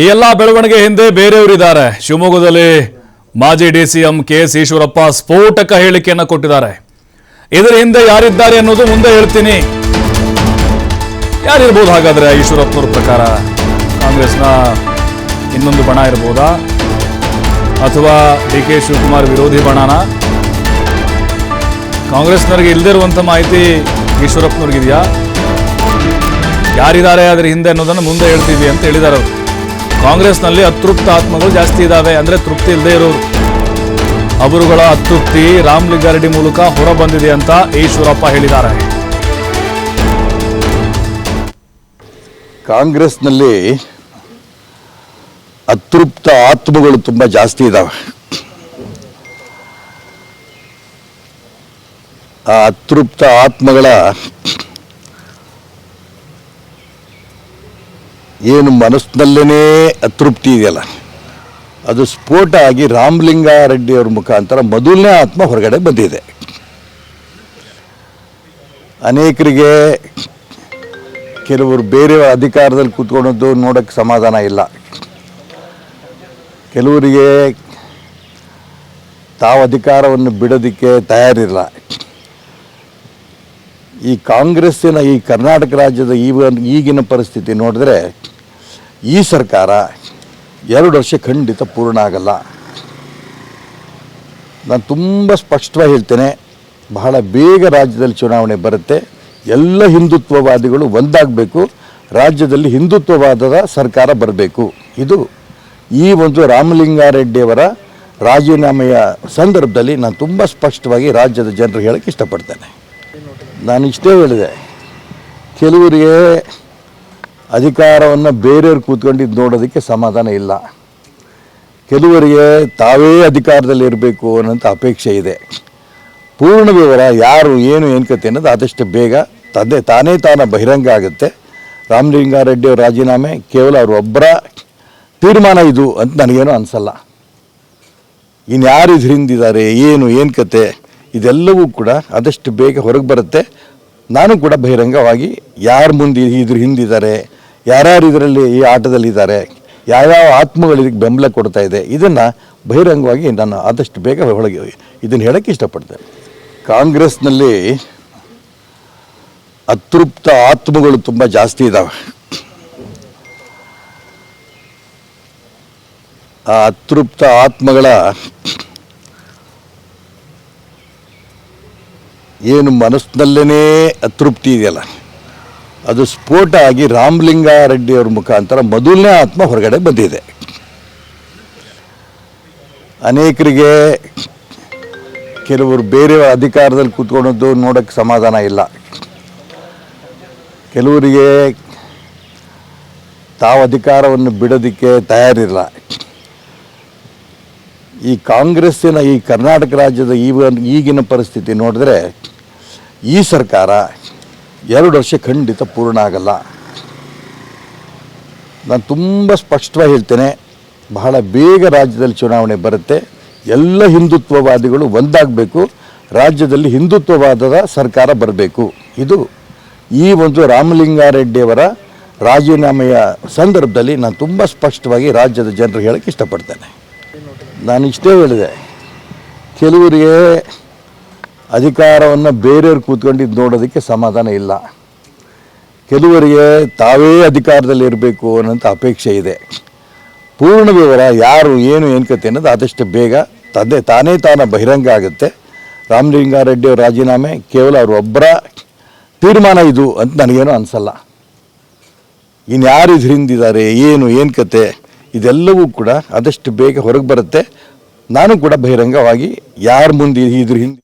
ಈ ಎಲ್ಲ ಬೆಳವಣಿಗೆ ಹಿಂದೆ ಬೇರೆಯವರಿದ್ದಾರೆ. ಶಿವಮೊಗ್ಗದಲ್ಲಿ ಮಾಜಿ ಡಿಸಿಎಂ ಕೆಎಸ್ ಈಶ್ವರಪ್ಪ ಸ್ಫೋಟಕ ಹೇಳಿಕೆಯನ್ನು ಕೊಟ್ಟಿದ್ದಾರೆ. ಇದರ ಹಿಂದೆ ಯಾರಿದ್ದಾರೆ ಅನ್ನೋದು ಮುಂದೆ ಹೇಳ್ತೀನಿ. ಯಾರಿರ್ಬೋದು ಹಾಗಾದ್ರೆ ಈಶ್ವರಪ್ಪನವ್ರ ಪ್ರಕಾರ? ಕಾಂಗ್ರೆಸ್ನ ಇನ್ನೊಂದು ಬಣ ಇರ್ಬೋದಾ, ಅಥವಾ ಡಿ.ಕೆ. ಶಿವಕುಮಾರ್ ವಿರೋಧಿ ಬಣನ? ಕಾಂಗ್ರೆಸ್ನವರಿಗೆ ಇಲ್ಲದಿರುವಂಥ ಮಾಹಿತಿ ಈಶ್ವರಪ್ಪನವ್ರಿಗಿದೆಯಾ? ಯಾರಿದ್ದಾರೆ ಅದರ ಹಿಂದೆ ಅನ್ನೋದನ್ನು ಮುಂದೆ ಹೇಳ್ತೀವಿ ಅಂತ ಹೇಳಿದ್ದಾರೆ ಅವರು. ಕಾಂಗ್ರೆಸ್ನಲ್ಲಿ ಅತೃಪ್ತ ಆತ್ಮಗಳು ಜಾಸ್ತಿ ಇದ್ದಾವೆ, ಅಂದರೆ ತೃಪ್ತಿ ಇಲ್ಲದೆ ಇರೋರು. ಅವರುಗಳ ಅತೃಪ್ತಿ ರಾಮಲಿಂಗಾರೆಡ್ಡಿ ಮೂಲಕ ಹೊರ ಬಂದಿದೆ ಅಂತ ಈಶ್ವರಪ್ಪ ಹೇಳಿದ್ದಾರೆ. ಕಾಂಗ್ರೆಸ್ನಲ್ಲಿ ಅತೃಪ್ತ ಆತ್ಮಗಳು ತುಂಬ ಜಾಸ್ತಿ ಇದ್ದಾವೆ. ಆ ಅತೃಪ್ತ ಆತ್ಮಗಳ ಏನು ಮನಸ್ಸಿನಲ್ಲೇ ಅತೃಪ್ತಿ ಇದೆಯಲ್ಲ, ಅದು ಸ್ಫೋಟ ಆಗಿ ರಾಮಲಿಂಗಾರೆಡ್ಡಿ ಅವ್ರ ಮುಖಾಂತರ ಮೊದಲನೇ ಆತ್ಮ ಹೊರಗಡೆ ಬಂದಿದೆ. ಅನೇಕರಿಗೆ ಕೆಲವರು ಬೇರೆ ಅಧಿಕಾರದಲ್ಲಿ ಕೂತ್ಕೊಳ್ಳೋದು ನೋಡೋಕ್ಕೆ ಸಮಾಧಾನ ಇಲ್ಲ. ಕೆಲವರಿಗೆ ತಾವು ಅಧಿಕಾರವನ್ನು ಬಿಡೋದಕ್ಕೆ ತಯಾರಿಲ್ಲ. ಈ ಕಾಂಗ್ರೆಸ್ಸಿನ ಈ ಕರ್ನಾಟಕ ರಾಜ್ಯದ ಈಗಿನ ಪರಿಸ್ಥಿತಿ ನೋಡಿದ್ರೆ ಈ ಸರ್ಕಾರ 2 ವರ್ಷ ಖಂಡಿತ ಪೂರ್ಣ ಆಗಲ್ಲ. ನಾನು ತುಂಬ ಸ್ಪಷ್ಟವಾಗಿ ಹೇಳ್ತೇನೆ, ಬಹಳ ಬೇಗ ರಾಜ್ಯದಲ್ಲಿ ಚುನಾವಣೆ ಬರುತ್ತೆ. ಎಲ್ಲ ಹಿಂದುತ್ವವಾದಿಗಳು ಒಂದಾಗಬೇಕು, ರಾಜ್ಯದಲ್ಲಿ ಹಿಂದುತ್ವವಾದದ ಸರ್ಕಾರ ಬರಬೇಕು. ಇದು ಈ ಒಂದು ರಾಮಲಿಂಗಾರೆಡ್ಡಿಯವರ ರಾಜೀನಾಮೆಯ ಸಂದರ್ಭದಲ್ಲಿ ನಾನು ತುಂಬ ಸ್ಪಷ್ಟವಾಗಿ ರಾಜ್ಯದ ಜನರಿಗೆ ಹೇಳೋಕ್ಕೆ ಇಷ್ಟಪಡ್ತೇನೆ. ನಾನು ಇಷ್ಟೇ ಹೇಳಿದೆ, ಕೆಲವರಿಗೆ ಅಧಿಕಾರವನ್ನು ಬೇರೆಯವ್ರು ಕೂತ್ಕೊಂಡಿದ್ದು ನೋಡೋದಕ್ಕೆ ಸಮಾಧಾನ ಇಲ್ಲ. ಕೆಲವರಿಗೆ ತಾವೇ ಅಧಿಕಾರದಲ್ಲಿ ಇರಬೇಕು ಅನ್ನೋಂಥ ಅಪೇಕ್ಷೆ ಇದೆ. ಪೂರ್ಣ ವಿವರ ಯಾರು ಏನು ಕತೆ ಅನ್ನೋದು ಆದಷ್ಟು ಬೇಗ ತಾನೇ ಬಹಿರಂಗ ಆಗುತ್ತೆ. ರಾಮಲಿಂಗಾರೆಡ್ಡಿ ಅವರ ರಾಜೀನಾಮೆ ಕೇವಲ ಅವರೊಬ್ಬರ ತೀರ್ಮಾನ ಇದು ಅಂತ ನನಗೇನು ಅನಿಸಲ್ಲ. ಇನ್ಯಾರು ಇದ್ರ ಹಿಂದಿದ್ದಾರೆ, ಏನು ಕತೆ, ಇದೆಲ್ಲವೂ ಕೂಡ ಆದಷ್ಟು ಬೇಗ ಹೊರಗೆ ಬರುತ್ತೆ. ನಾನು ಕೂಡ ಬಹಿರಂಗವಾಗಿ ಯಾರು ಮುಂದೆ ಇದ್ರ ಹಿಂದಿದ್ದಾರೆ, ಯಾರ್ಯಾರು ಇದರಲ್ಲಿ ಈ ಆಟದಲ್ಲಿದ್ದಾರೆ, ಯಾವ್ಯಾವ ಆತ್ಮಗಳು ಇದಕ್ಕೆ ಬೆಂಬಲ ಕೊಡ್ತಾ ಇದೆ, ಇದನ್ನು ಬಹಿರಂಗವಾಗಿ ನಾನು ಆದಷ್ಟು ಬೇಗ ಒಳಗೆ ಇದನ್ನು ಹೇಳೋಕ್ಕೆ ಇಷ್ಟಪಡ್ತೇನೆ. ಕಾಂಗ್ರೆಸ್ನಲ್ಲಿ ಅತೃಪ್ತ ಆತ್ಮಗಳು ತುಂಬ ಜಾಸ್ತಿ ಇದ್ದಾವೆ. ಆ ಅತೃಪ್ತ ಆತ್ಮಗಳ ಏನು ಮನಸ್ಸಿನಲ್ಲೇ ಅತೃಪ್ತಿ ಇದೆಯಲ್ಲ, ಅದು ಸ್ಫೋಟ ಆಗಿ ರಾಮಲಿಂಗಾರೆಡ್ಡಿ ಅವ್ರ ಮುಖಾಂತರ ಮೊದಲನೇ ಆತ್ಮ ಹೊರಗಡೆ ಬಂದಿದೆ. ಅನೇಕರಿಗೆ ಕೆಲವರು ಬೇರೆ ಅಧಿಕಾರದಲ್ಲಿ ಕೂತ್ಕೊಳ್ಳೋದು ನೋಡೋಕ್ಕೆ ಸಮಾಧಾನ ಇಲ್ಲ. ಕೆಲವರಿಗೆ ತಾವು ಅಧಿಕಾರವನ್ನು ಬಿಡೋದಕ್ಕೆ ತಯಾರಿಲ್ಲ. ಈ ಕಾಂಗ್ರೆಸ್ಸಿನ ಈ ಕರ್ನಾಟಕ ರಾಜ್ಯದ ಈಗಿನ ಪರಿಸ್ಥಿತಿ ನೋಡಿದ್ರೆ ಈ ಸರ್ಕಾರ 2 ವರ್ಷ ಖಂಡಿತ ಪೂರ್ಣ ಆಗಲ್ಲ. ನಾನು ತುಂಬ ಸ್ಪಷ್ಟವಾಗಿ ಹೇಳ್ತೇನೆ, ಬಹಳ ಬೇಗ ರಾಜ್ಯದಲ್ಲಿ ಚುನಾವಣೆ ಬರುತ್ತೆ. ಎಲ್ಲ ಹಿಂದುತ್ವವಾದಿಗಳು ಒಂದಾಗಬೇಕು, ರಾಜ್ಯದಲ್ಲಿ ಹಿಂದುತ್ವವಾದದ ಸರ್ಕಾರ ಬರಬೇಕು. ಇದು ಈ ಒಂದು ರಾಮಲಿಂಗಾರೆಡ್ಡಿಯವರ ರಾಜೀನಾಮೆಯ ಸಂದರ್ಭದಲ್ಲಿ ನಾನು ತುಂಬ ಸ್ಪಷ್ಟವಾಗಿ ರಾಜ್ಯದ ಜನರಿಗೆ ಹೇಳೋಕ್ಕೆ ಇಷ್ಟಪಡ್ತೇನೆ. ನಾನು ಇಷ್ಟೇ ಹೇಳಿದೆ, ಕೆಲವರಿಗೆ ಅಧಿಕಾರವನ್ನು ಬೇರೆಯವ್ರು ಕೂತ್ಕೊಂಡಿದ್ದು ನೋಡೋದಕ್ಕೆ ಸಮಾಧಾನ ಇಲ್ಲ. ಕೆಲವರಿಗೆ ತಾವೇ ಅಧಿಕಾರದಲ್ಲಿ ಇರಬೇಕು ಅನ್ನೋಂಥ ಅಪೇಕ್ಷೆ ಇದೆ. ಪೂರ್ಣ ವಿವರ ಯಾರು ಏನು ಕತೆ ಅನ್ನೋದು ಆದಷ್ಟು ಬೇಗ ತಾನೇ ಬಹಿರಂಗ ಆಗುತ್ತೆ. ರಾಮಲಿಂಗಾರೆಡ್ಡಿ ಅವರ ರಾಜೀನಾಮೆ ಕೇವಲ ಅವರೊಬ್ಬರ ತೀರ್ಮಾನ ಇದು ಅಂತ ನನಗೇನು ಅನಿಸಲ್ಲ. ಇನ್ಯಾರು ಇದ್ರ ಹಿಂದಿದ್ದಾರೆ, ಏನು ಕತೆ, ಇದೆಲ್ಲವೂ ಕೂಡ ಆದಷ್ಟು ಬೇಗ ಹೊರಗೆ ಬರುತ್ತೆ. ನಾನು ಕೂಡ ಬಹಿರಂಗವಾಗಿ ಯಾರು ಮುಂದೆ ಇದ್ರ ಹಿಂದೆ